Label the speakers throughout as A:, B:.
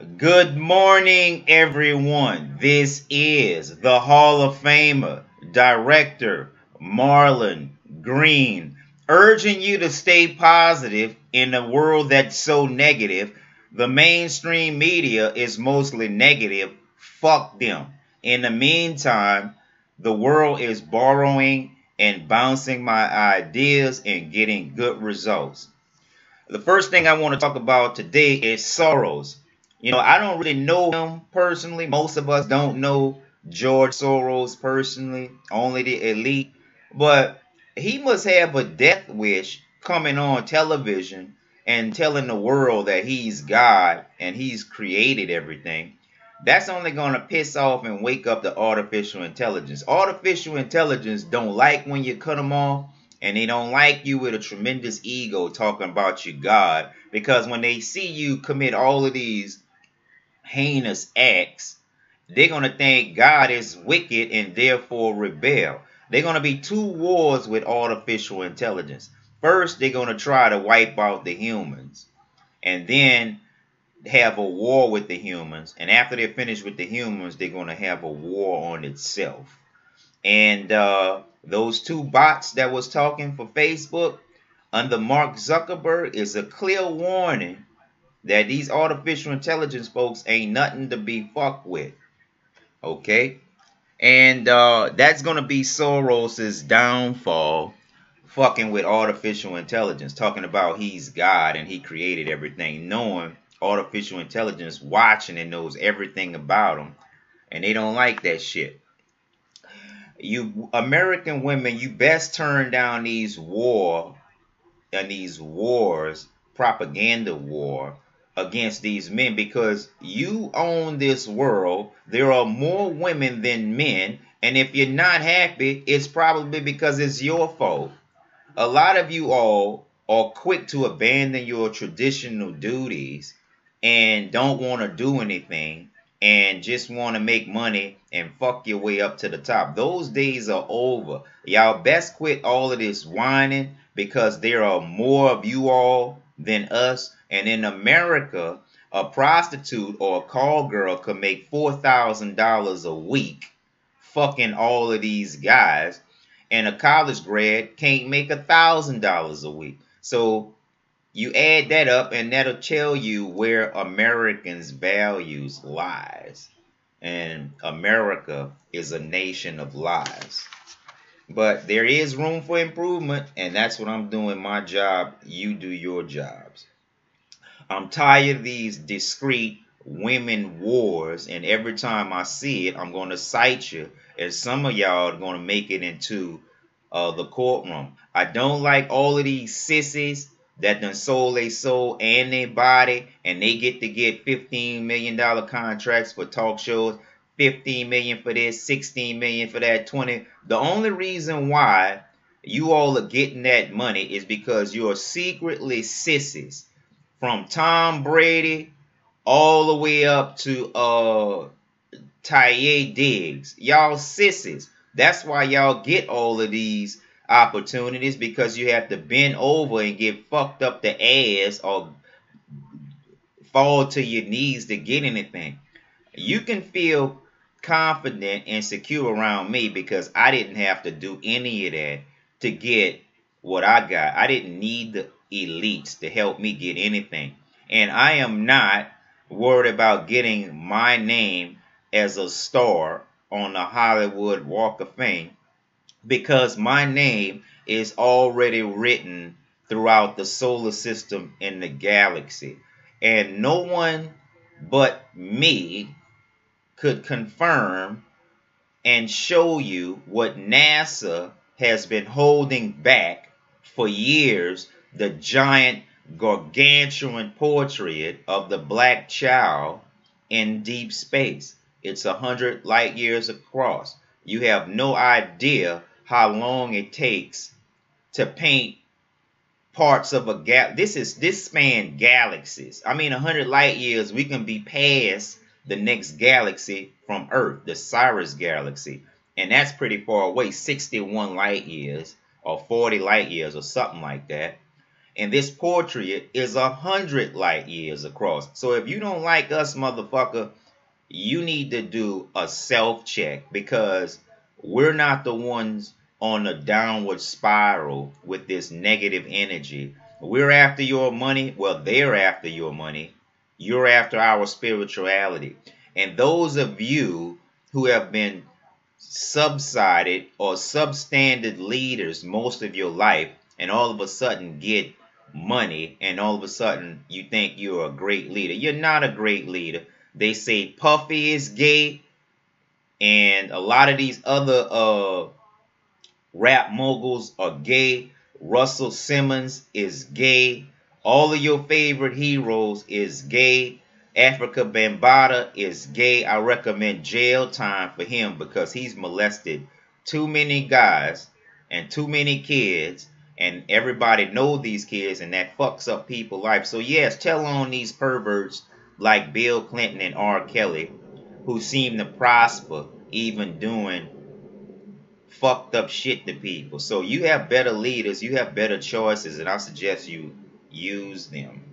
A: Good morning, everyone. This is the Hall of Famer, Director Marlon Green, urging you to stay positive in a world that's so negative. The mainstream media is mostly negative. Fuck them. In the meantime, the world is borrowing and bouncing my ideas and getting good results. The first thing I want to talk about today is Soros. I don't really know him personally. Most of us don't know George Soros personally, only the elite. But he must have a death wish coming on television and telling the world that he's God and he's created everything. That's only going to piss off and wake up the artificial intelligence. Artificial intelligence don't like when you cut them off, and they don't like you with a tremendous ego talking about you God, because when they see you commit all of these heinous acts, they're going to think God is wicked and therefore rebel. They're going to be two wars with artificial intelligence. First, they're going to try to wipe out the humans, and then have a war with the humans. And after they're finished with the humans, they're going to have a war on itself. And those two bots that was talking for Facebook under Mark Zuckerberg is a clear warning that these artificial intelligence folks ain't nothing to be fucked with. Okay? And that's going to be Soros's downfall, fucking with artificial intelligence, talking about he's God and he created everything, knowing artificial intelligence watching and knows everything about him. And they don't like that shit. You American women, you best turn down these wars, propaganda war against these men, because you own this world. There are more women than men, and if you're not happy, it's probably because it's your fault. A lot of you all are quick to abandon your traditional duties and don't want to do anything and just want to make money and fuck your way up to the top. Those days are over. Y'all best quit all of this whining, because there are more of you all than us. And in America, a prostitute or a call girl could make $4,000 a week fucking all of these guys, and a college grad can't make $1,000 a week. So you add that up, and that'll tell you where Americans' values lies. And America is a nation of lies. But there is room for improvement, and that's what I'm doing my job. You do your jobs. I'm tired of these discreet women wars, and every time I see it, I'm going to cite you, as some of y'all are going to make it into the courtroom. I don't like all of these sissies that done sold their soul and their body, and they get to get $15 million contracts for talk shows, 15 million for this, 16 million for that, 20. The only reason why you all are getting that money is because you're secretly sissies. From Tom Brady all the way up to Taye Diggs. Y'all sissies. That's why y'all get all of these opportunities, because you have to bend over and get fucked up the ass or fall to your knees to get anything. You can feel confident and secure around me, because I didn't have to do any of that to get what I got. I didn't need the elites to help me get anything. And I am not worried about getting my name as a star on the Hollywood Walk of Fame, because my name is already written throughout the solar system and the galaxy. And no one but me could confirm and show you what NASA has been holding back for years, the giant gargantuan portrait of the black child in deep space. It's 100 light years across. You have no idea how long it takes to paint parts of a this span galaxies. I mean, 100 light years, we can be past the next galaxy from Earth, the Sirius galaxy, and that's pretty far away, 61 light years or 40 light years or something like that. And this portrait is 100 light years across. So if you don't like us, motherfucker, you need to do a self-check, because we're not the ones on a downward spiral with this negative energy. We're after your money. Well, they're after your money. You're after our spirituality. And those of you who have been subsided or substandard leaders most of your life, and all of a sudden get money, and all of a sudden you think you're a great leader. You're not a great leader. They say Puffy is gay, and a lot of these other rap moguls are gay. Russell Simmons is gay. All of your favorite heroes is gay. Africa Bambaataa is gay. I recommend jail time for him because he's molested too many guys and too many kids, and everybody know these kids, and that fucks up people's life. So yes, tell on these perverts like Bill Clinton and R. Kelly, who seem to prosper even doing fucked up shit to people. So you have better leaders, you have better choices, and I suggest you use them.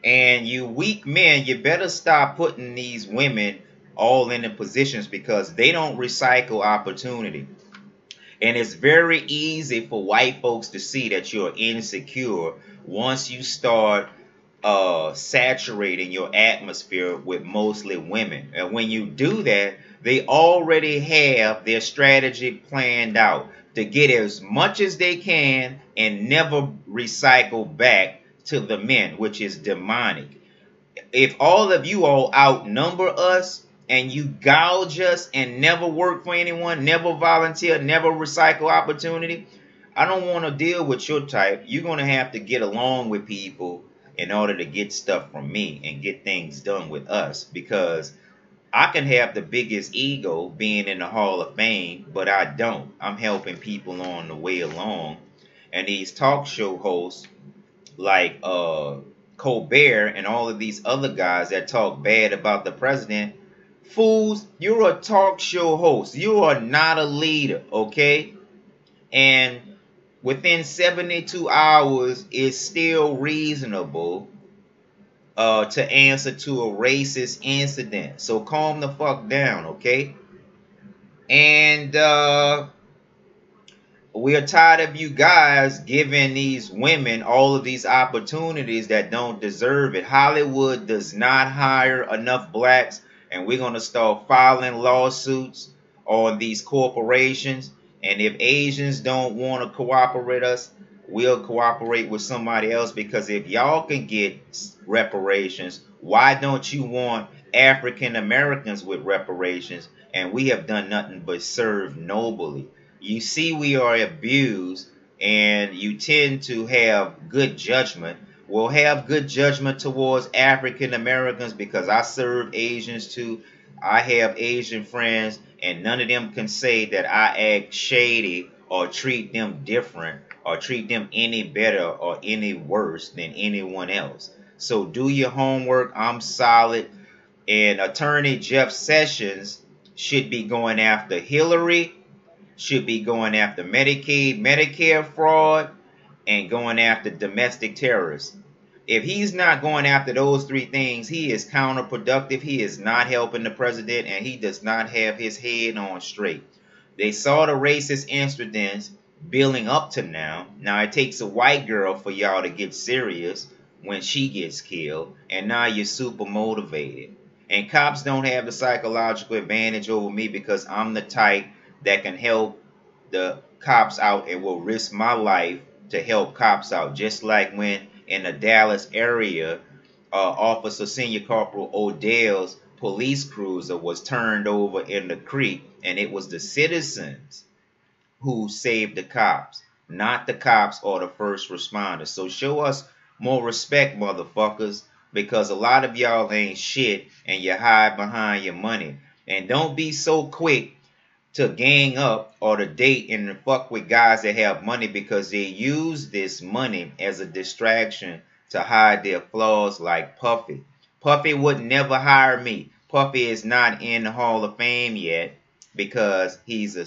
A: And you weak men, you better stop putting these women all in the positions, because they don't recycle opportunity. And it's very easy for white folks to see that you're insecure once you start saturating your atmosphere with mostly women. And when you do that, they already have their strategy planned out to get as much as they can and never recycle back to the men, which is demonic. If all of you all outnumber us and you gouge us and never work for anyone, never volunteer, never recycle opportunity, I don't want to deal with your type. You're going to have to get along with people in order to get stuff from me and get things done with us, because I can have the biggest ego being in the Hall of Fame, but I don't. I'm helping people on the way along. And these talk show hosts like Colbert and all of these other guys that talk bad about the president, fools, you're a talk show host. You are not a leader, okay? And within 72 hours, it's still reasonable to answer to a racist incident. So calm the fuck down, okay? And we are tired of you guys giving these women all of these opportunities that don't deserve it. Hollywood does not hire enough blacks, and we're going to start filing lawsuits on these corporations. And if Asians don't want to cooperate us, we'll cooperate with somebody else, because if y'all can get reparations, why don't you want African Americans with reparations? And we have done nothing but serve nobly. You see, we are abused, and you tend to have good judgment. We'll have good judgment towards African Americans because I serve Asians too. I have Asian friends, and none of them can say that I act shady or treat them different or treat them any better or any worse than anyone else. So do your homework. I'm solid. And Attorney Jeff Sessions should be going after Hillary, should be going after Medicaid, Medicare fraud, and going after domestic terrorists. If he's not going after those three things, he is counterproductive. He is not helping the president, and he does not have his head on straight. They saw the racist incidents building up to now. Now it takes a white girl for y'all to get serious when she gets killed, and now you're super motivated. And cops don't have the psychological advantage over me because I'm the type that can help the cops out and will risk my life to help cops out. Just like when in the Dallas area, Officer Senior Corporal Odell's police cruiser was turned over in the creek, and it was the citizens who saved the cops, not the cops or the first responders. So show us more respect, motherfuckers, because a lot of y'all ain't shit and you hide behind your money. And don't be so quick to gang up or to date and fuck with guys that have money, because they use this money as a distraction to hide their flaws, like Puffy. Puffy would never hire me. Puffy is not in the Hall of Fame yet because he's a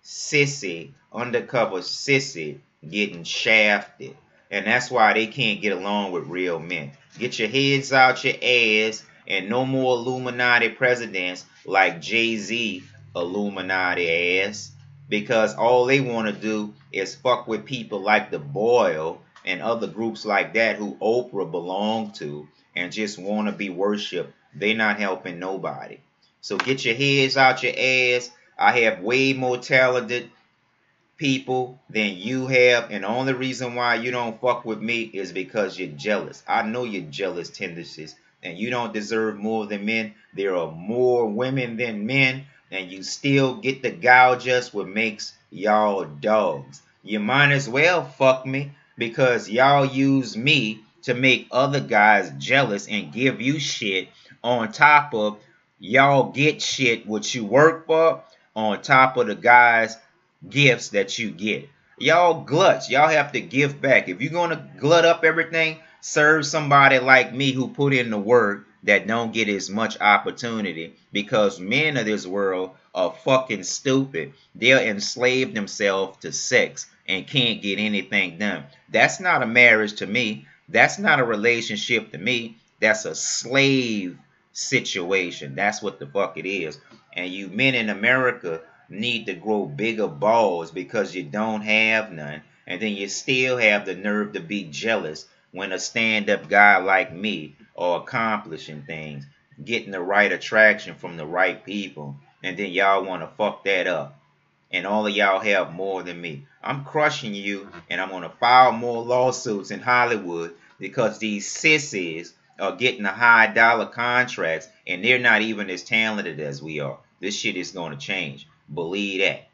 A: sissy, undercover sissy, getting shafted. And that's why they can't get along with real men. Get your heads out your ass, and no more Illuminati presidents like Jay-Z Illuminati ass. Because all they want to do is fuck with people like the Boyle and other groups like that who Oprah belonged to and just want to be worshipped. They're not helping nobody. So get your heads out your ass. I have way more talented people than you have, and the only reason why you don't fuck with me is because you're jealous. I know your jealous tendencies, and you don't deserve more than men. There are more women than men, and you still get to gouge us, what makes y'all dogs. You might as well fuck me, because y'all use me to make other guys jealous and give you shit on top of y'all get shit what you work for on top of the guys gifts that you get. Y'all gluts. Y'all have to give back. If you're going to glut up everything, serve somebody like me who put in the work that don't get as much opportunity, because men of this world are fucking stupid. They'll enslave themselves to sex and can't get anything done. That's not a marriage to me. That's not a relationship to me. That's a slave situation. That's what the fuck it is. And you men in America need to grow bigger balls because you don't have none, and then you still have the nerve to be jealous when a stand-up guy like me are accomplishing things, getting the right attraction from the right people, and then y'all want to fuck that up. And all of y'all have more than me. I'm crushing you, and I'm going to file more lawsuits in Hollywood because these sissies are getting the high dollar contracts, and they're not even as talented as we are. This shit is going to change. Believe that.